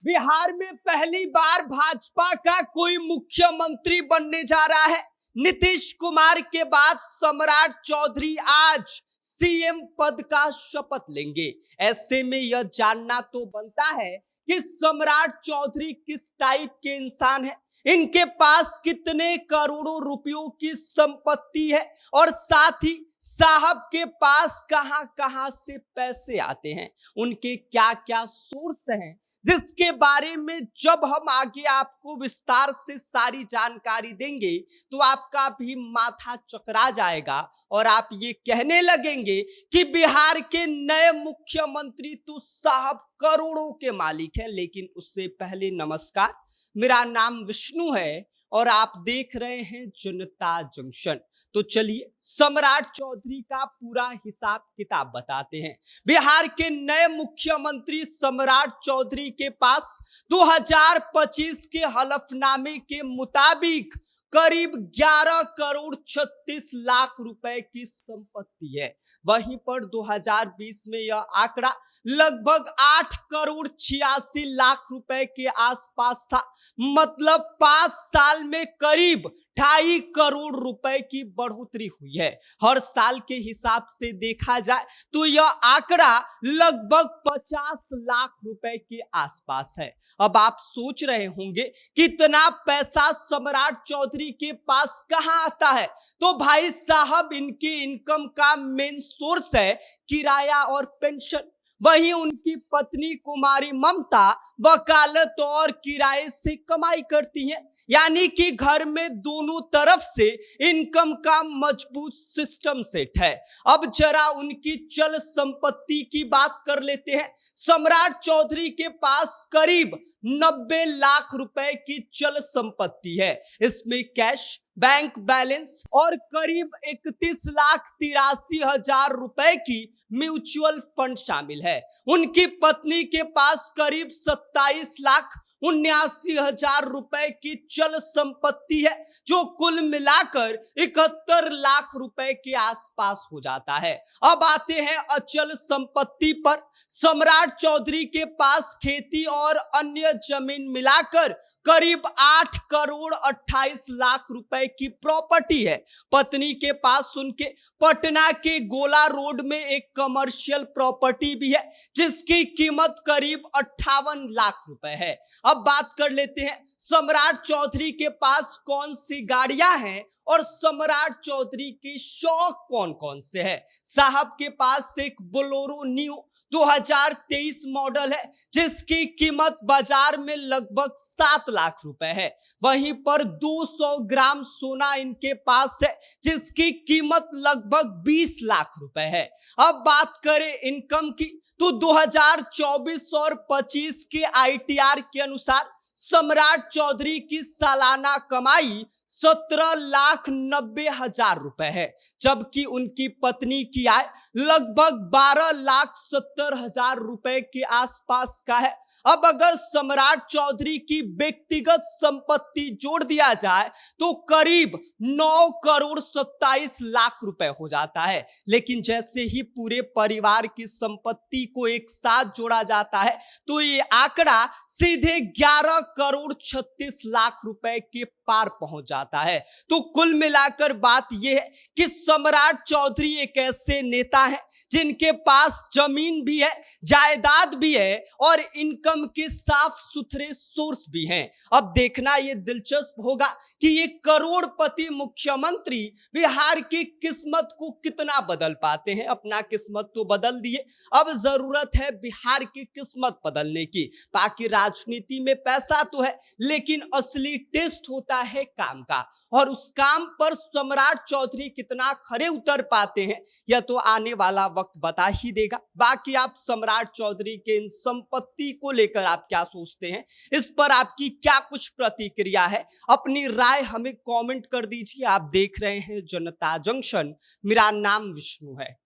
बिहार में पहली बार भाजपा का कोई मुख्यमंत्री बनने जा रहा है। नीतीश कुमार के बाद सम्राट चौधरी आज सीएम पद का शपथ लेंगे। ऐसे में यह जानना तो बनता है कि सम्राट चौधरी किस टाइप के इंसान है, इनके पास कितने करोड़ों रुपयों की संपत्ति है और साथ ही साहब के पास कहां कहां से पैसे आते हैं, उनके क्या क्या सोर्स हैं, जिसके बारे में जब हम आगे आपको विस्तार से सारी जानकारी देंगे तो आपका भी माथा चकरा जाएगा और आप ये कहने लगेंगे कि बिहार के नए मुख्यमंत्री तो साहब करोड़ों के मालिक हैं। लेकिन उससे पहले नमस्कार, मेरा नाम विष्णु है और आप देख रहे हैं जनता जंक्शन। तो चलिए सम्राट चौधरी का पूरा हिसाब किताब बताते हैं। बिहार के नए मुख्यमंत्री सम्राट चौधरी के पास 2025 के हलफनामे के मुताबिक करीब 11 करोड़ 36 लाख रुपए की संपत्ति है। वहीं पर 2020 में यह आंकड़ा लगभग 8 करोड़ 86 लाख रुपए के आसपास था। मतलब 5 साल में करीब 2.5 करोड़ रुपए की बढ़ोतरी हुई है। हर साल के हिसाब से देखा जाए तो यह आंकड़ा लगभग 50 लाख रुपए के आसपास है। अब आप सोच रहे होंगे कितना पैसा सम्राट चौधरी के पास कहां आता है, तो भाई साहब इनके इनकम का मेन सोर्स है किराया और पेंशन। वहीं उनकी पत्नी कुमारी ममता वकालत और किराए से कमाई करती हैं, यानी कि घर में दोनों तरफ से इनकम का मजबूत सिस्टम सेट है। अब जरा उनकी चल संपत्ति की बात कर लेते हैं। सम्राट चौधरी के पास करीब 90 लाख रुपए की चल संपत्ति है। इसमें कैश, बैंक बैलेंस और करीब 31,83,000 रुपए की म्यूचुअल फंड शामिल है। उनकी पत्नी के पास करीब 27,79,000 रुपए की चल संपत्ति है, जो कुल मिलाकर 71 लाख रुपए के आसपास हो जाता है। अब आते हैं अचल संपत्ति पर। सम्राट चौधरी के पास खेती और अन्य जमीन मिलाकर करीब 8 करोड़ 28 लाख रुपए की प्रॉपर्टी है। पत्नी के पास उनके पटना के गोला रोड में एक कमर्शियल प्रॉपर्टी भी है, जिसकी कीमत करीब 58 लाख रुपए है। अब बात कर लेते हैं सम्राट चौधरी के पास कौन सी गाड़ियां हैं और सम्राट चौधरी के शौक कौन कौन से हैं। साहब के पास एक बोलेरो न्यू 2023 मॉडल है, जिसकी कीमत बाजार में लगभग 7 लाख रुपए है। वहीं पर 200 ग्राम सोना इनके पास है, जिसकी कीमत लगभग 20 लाख रुपए है। अब बात करें इनकम की तो 2024 और 25 के आईटीआर के अनुसार सम्राट चौधरी की सालाना कमाई 17,90,000 रुपए है, जबकि उनकी पत्नी की आय लगभग 12,70,000 रुपए के आसपास का है। अब अगर सम्राट चौधरी की व्यक्तिगत संपत्ति जोड़ दिया जाए तो करीब 9 करोड़ 27 लाख रुपए हो जाता है। लेकिन जैसे ही पूरे परिवार की संपत्ति को एक साथ जोड़ा जाता है तो ये आंकड़ा सीधे 11 करोड़ 36 लाख रुपए के पार पहुंच जाता है। तो कुल मिलाकर बात यह है कि सम्राट चौधरी एक ऐसे नेता हैं जिनके पास जमीन भी है, जायदाद भी है और इनकम के साफ सुथरे सोर्स भी हैं। अब देखना यह दिलचस्प होगा कि ये करोड़पति मुख्यमंत्री बिहार की किस्मत को कितना बदल पाते हैं। अपना किस्मत तो बदल दिए, अब जरूरत है बिहार की किस्मत बदलने की। बाकी राजनीति में पैसा तो है, लेकिन असली टेस्ट होता है काम का, और उस काम पर सम्राट चौधरी कितना खरे उतर पाते हैं यह तो आने वाला वक्त बता ही देगा। बाकी आप सम्राट चौधरी के इन संपत्ति को लेकर आप क्या सोचते हैं, इस पर आपकी क्या कुछ प्रतिक्रिया है, अपनी राय हमें कमेंट कर दीजिए। आप देख रहे हैं जनता जंक्शन, मेरा नाम विष्णु है।